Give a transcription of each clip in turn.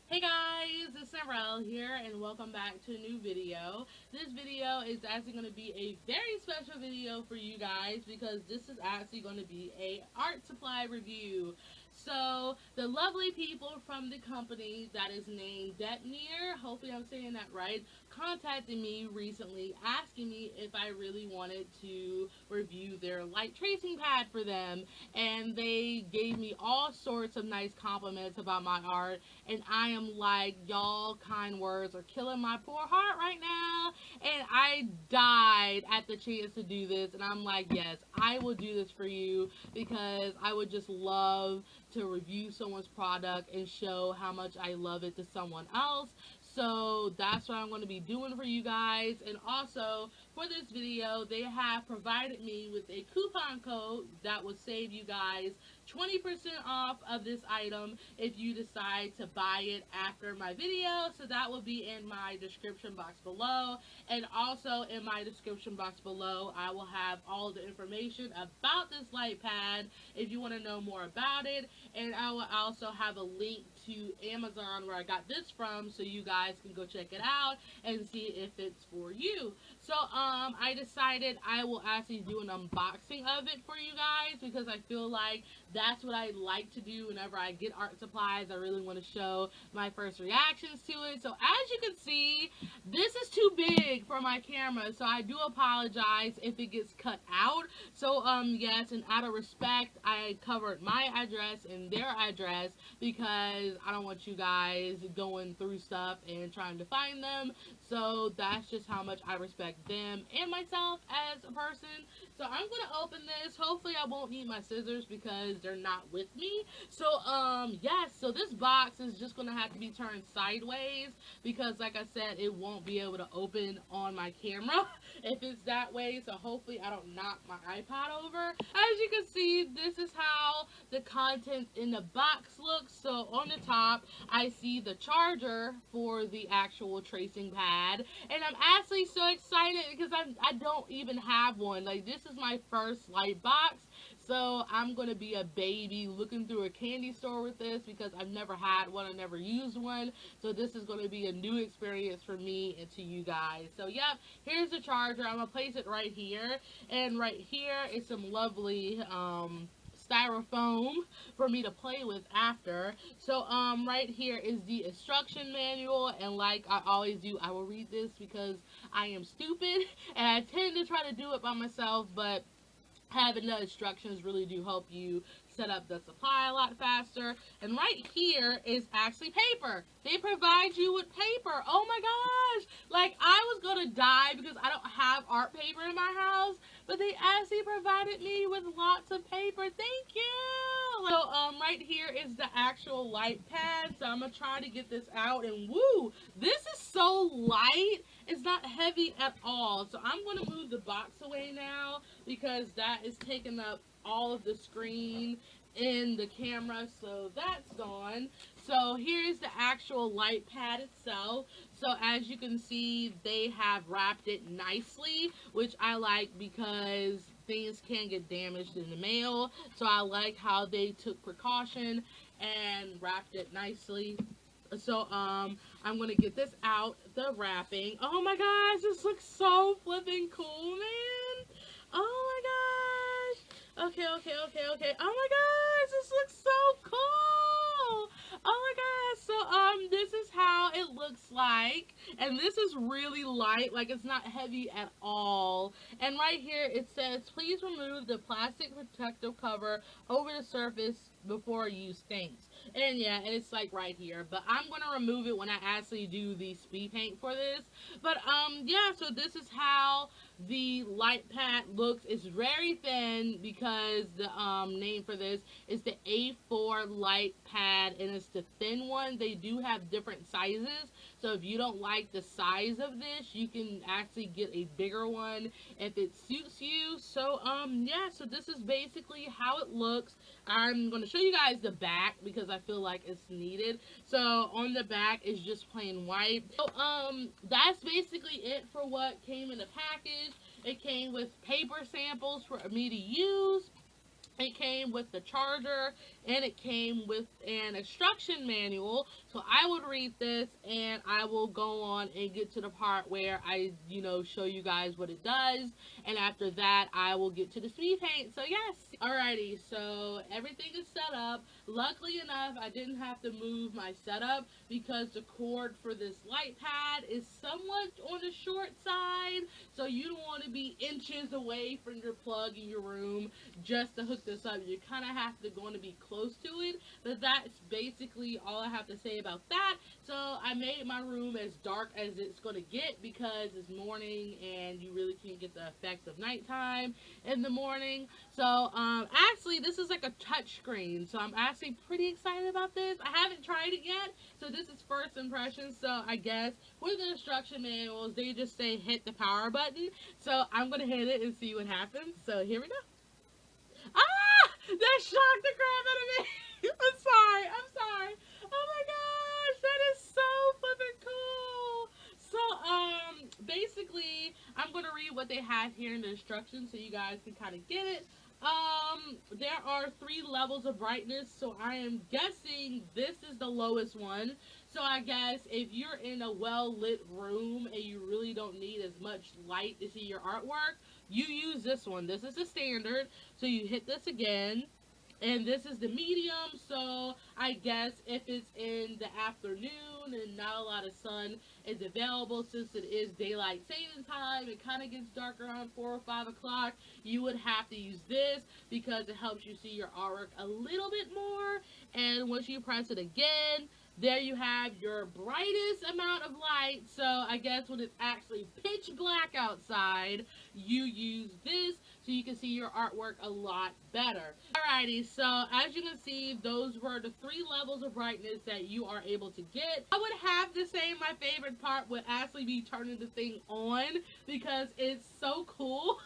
Hey guys, it's Narelle here and welcome back to a new video. This video is actually going to be a very special video for you guys because this is actually going to be a art supply review. So the lovely people from the company that is named DbMier, hopefully I'm saying that right, contacted me recently asking me if I really wanted to review their light tracing pad for them, and they gave me all sorts of nice compliments about my art, and I am like, y'all kind words are killing my poor heart right now. And I died at the chance to do this. And I'm like, yes, I will do this for you because I would just love to review someone's product and show how much I love it to someone else. So that's what I'm going to be doing for you guys. And also, for this video, they have provided me with a coupon code that will save you guys 20% off of this item if you decide to buy it after my video. So that will be in my description box below. And also in my description box below, I will have all the information about this light pad if you want to know more about it. And I will also have a link to Amazon where I got this from so you guys can go check it out and see if it's for you. So I decided I will actually do an unboxing of it for you guys because I feel like that's what I like to do whenever I get art supplies. I really want to show my first reactions to it. So as you can see, this is too big for my camera, so I do apologize if it gets cut out. So yes, and out of respect, I covered my address and their address because I don't want you guys going through stuff and trying to find them. So that's just how much I respect them and myself as a person. So I'm going to open this. Hopefully I won't need my scissors because they're not with me. So yes, so this box is just going to have to be turned sideways because like I said, it won't be able to open on my camera if it's that way. So hopefully I don't knock my iPod over. As you can see, this is how the contents in the box looks. So on the top, I see the charger for the actual tracing pad, and I'm actually so excited because I don't even have one. Like, this is my first light box, so I'm going to be a baby looking through a candy store with this because I've never had one, I never used one, so this is going to be a new experience for me and to you guys. So yep, here's the charger. I'm going to place it right here, and right here is some lovely styrofoam for me to play with after. So right here is the instruction manual, and like I always do, I will read this because I am stupid and I tend to try to do it by myself, but having the instructions really do help you set up the supply a lot faster. And right here is actually paper. They provide you with paper. Oh my gosh, like I was gonna die because I don't have art paper in my house, but they actually provided me with lots of paper. Thank you. So right here is the actual light pad. So I'm gonna try to get this out, and woo, this is so light. It's not heavy at all. So I'm gonna move the box away now because that is taking up all of the screen in the camera, so that's gone. So here's the actual light pad itself. So as you can see, they have wrapped it nicely, which I like because things can get damaged in the mail. So I like how they took precaution and wrapped it nicely. So I'm gonna get this out, the wrapping. Oh my gosh, this looks so flipping cool, man. Oh my gosh. Okay. Oh my gosh, this looks so cool. Oh my gosh. So this is how it looks like, and this is really light, like it's not heavy at all. And right here it says, please remove the plastic protective cover over the surface before you use things. And yeah, and it's like right here, but I'm gonna remove it when I actually do the speed paint for this. But yeah, so this is how the light pad looks. It's very thin because the name for this is the A4 light pad, and it's the thin one. They do have different sizes, so if you don't like the size of this, you can actually get a bigger one if it suits you. So yeah, so this is basically how it looks. I'm going to show you guys the back because I feel like it's needed. So on the back is just plain white. So that's basically it for what came in the package. It came with paper samples for me to use. It came with the charger and it came with an instruction manual. So I would read this, and I will go on and get to the part where I, show you guys what it does, and after that I will get to the speed paint. So yes, alrighty, so everything is set up. Luckily enough, I didn't have to move my setup because the cord for this light pad is somewhat on the short side, so you don't want to be inches away from your plug in your room just to hook this up. You kind of have to go to be close to it, but that's basically all I have to say about that. So I made my room as dark as it's going to get because it's morning and you really can't get the effect of nighttime in the morning. So actually this is like a touch screen, so I'm actually pretty excited about this. I haven't tried it yet, so this is first impression. So I guess with the instruction manuals, they just say hit the power button, so I'm going to hit it and see what happens. So here we go. Ah! That shocked the crap out of me. I'm sorry. Oh my gosh, that is so flippin' cool. So, basically, I'm going to read what they have here in the instructions so you guys can kind of get it. There are 3 levels of brightness, so I am guessing this is the lowest one. So I guess if you're in a well-lit room and you really don't need as much light to see your artwork, you use this one. This is the standard. So you hit this again, and this is the medium. So I guess if it's in the afternoon and not a lot of sun is available, since it is daylight saving time, it kind of gets dark around 4 or 5 o'clock, you would have to use this because it helps you see your artwork a little bit more. And once you press it again, there you have your brightest amount of light. So I guess when it's actually pitch black outside, you use this so you can see your artwork a lot better. Alrighty, so as you can see, those were the 3 levels of brightness that you are able to get. I would have to say my favorite part would actually be turning the thing on because it's so cool.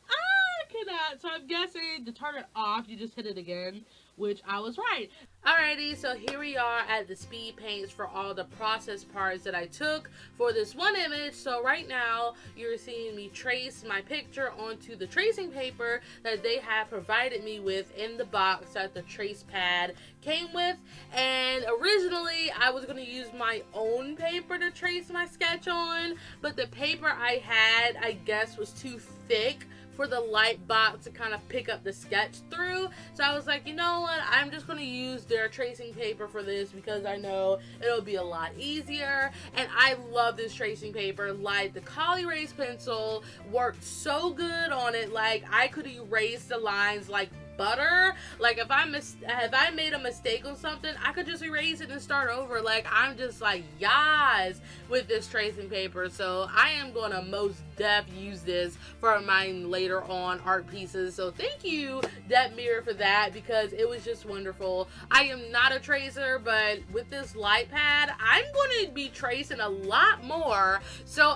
I cannot. So I'm guessing to turn it off, you just hit it again, which I was right. Alrighty, so here we are at the speed paints for all the process parts that I took for this one image. So right now, you're seeing me trace my picture onto the tracing paper that they have provided me with in the box that the trace pad came with. And originally, I was going to use my own paper to trace my sketch on, but the paper I had, I guess, was too thick for the light box to kind of pick up the sketch through. So I was like, you know what, I'm just going to use their tracing paper for this because I know it'll be a lot easier. And I love this tracing paper. Like, the Color Erase pencil worked so good on it. Like, I could erase the lines like butter. Like, if I made a mistake on something, I could just erase it and start over. Like, I'm just like, yas, with this tracing paper. So I am gonna most def use this for mine later on art pieces. So thank you, DbMier, for that, because it was just wonderful. I am not a tracer, but with this light pad, I'm going to be tracing a lot more. So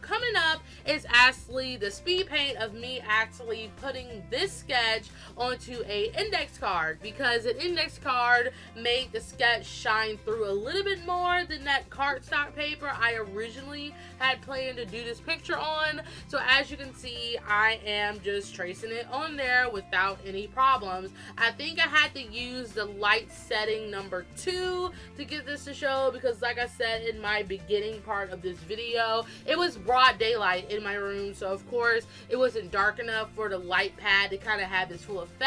coming up is actually the speed paint of me actually putting this sketch onto a index card, because an index card made the sketch shine through a little bit more than that cardstock paper I originally had planned to do this picture on. So as you can see, I am just tracing it on there without any problems. I think I had to use the light setting number 2 to get this to show, because like I said in my beginning part of this video, it was broad daylight in my room, so of course it wasn't dark enough for the light pad to kind of have this full effect.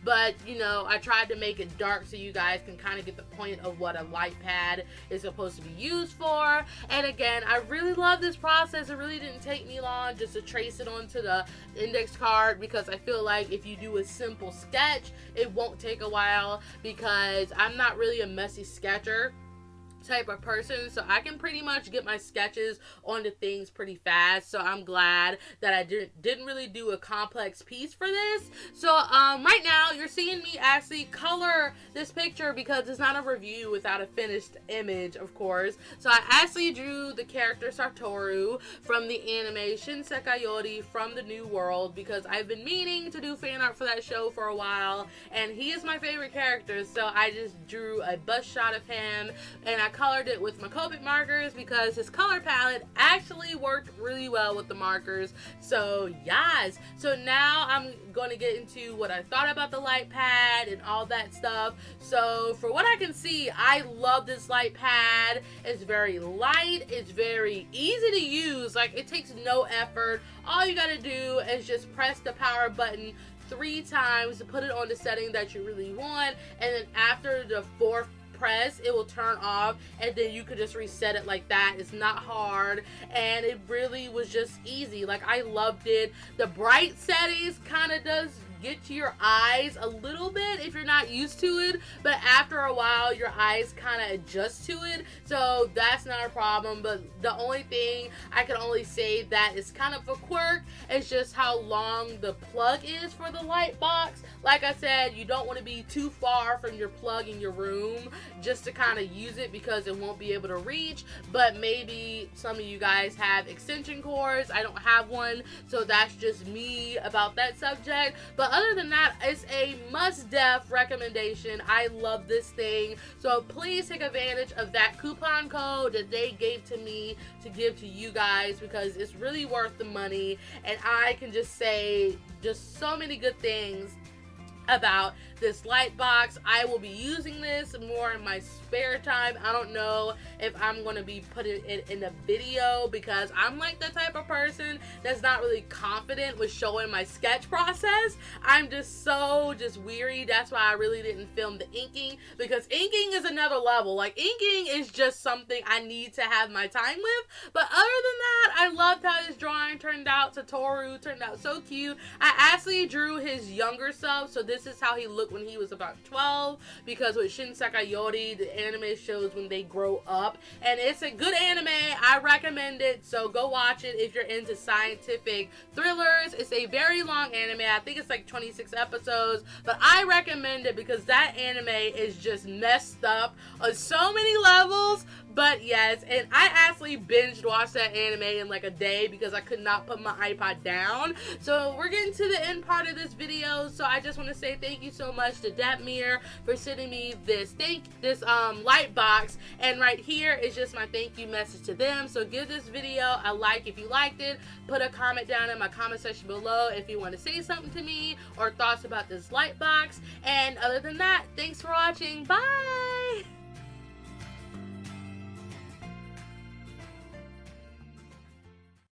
But, you know, I tried to make it dark so you guys can kind of get the point of what a light pad is supposed to be used for. And again, I really love this process. It really didn't take me long just to trace it onto the index card, because I feel like if you do a simple sketch, it won't take a while, because I'm not really a messy sketcher type of person, so I can pretty much get my sketches onto things pretty fast. So I'm glad that I didn't really do a complex piece for this. So right now you're seeing me actually color this picture, because it's not a review without a finished image, of course. So I actually drew the character Satoru from the animation Sekayori from the New World, because I've been meaning to do fan art for that show for a while, and he is my favorite character. So I just drew a bust shot of him, and I colored it with my Copic markers because his color palette actually worked really well with the markers. So yes, so now I'm going to get into what I thought about the light pad and all that stuff. So for what I can see, I love this light pad. It's very light, it's very easy to use, like it takes no effort. All you gotta do is just press the power button 3 times to put it on the setting that you really want, and then after the 4th press it will turn off, and then you could just reset it like that. It's not hard, and it really was just easy. Like, I loved it. The bright settings kind of does get to your eyes a little bit if you're not used to it, but after a while your eyes kind of adjust to it, so that's not a problem. But the only thing I can only say that is kind of a quirk is just how long the plug is for the light box. Like I said, you don't want to be too far from your plug in your room just to kind of use it, because it won't be able to reach. But maybe some of you guys have extension cords. I don't have one, so that's just me about that subject. But other than that, it's a must-def recommendation. I love this thing, so please take advantage of that coupon code that they gave to me to give to you guys, because it's really worth the money. And I can just say just so many good things about this light box. I will be using this more in my spare time. I don't know if I'm going to be putting it in a video, because I'm like the type of person that's not really confident with showing my sketch process. I'm just weary. That's why I really didn't film the inking, because inking is another level. Like, inking is just something I need to have my time with. But other than that, I loved how this drawing turned out. Satoru turned out so cute. I actually drew his younger self, so this is how he looked when he was about 12, because with Shin Sakayori, the anime shows when they grow up, and it's a good anime. I recommend it, so go watch it if you're into scientific thrillers. It's a very long anime. I think it's like 26 episodes, but I recommend it because that anime is just messed up on so many levels. But yes, and I actually binged watched that anime in like a day because I could not put my iPod down. So we're getting to the end part of this video, so I just want to say thank you so much to DbMier for sending me this light box, and right here is just my thank you message to them. So give this video a like if you liked it. Put a comment down in my comment section below if you want to say something to me or thoughts about this light box. And other than that, thanks for watching. Bye!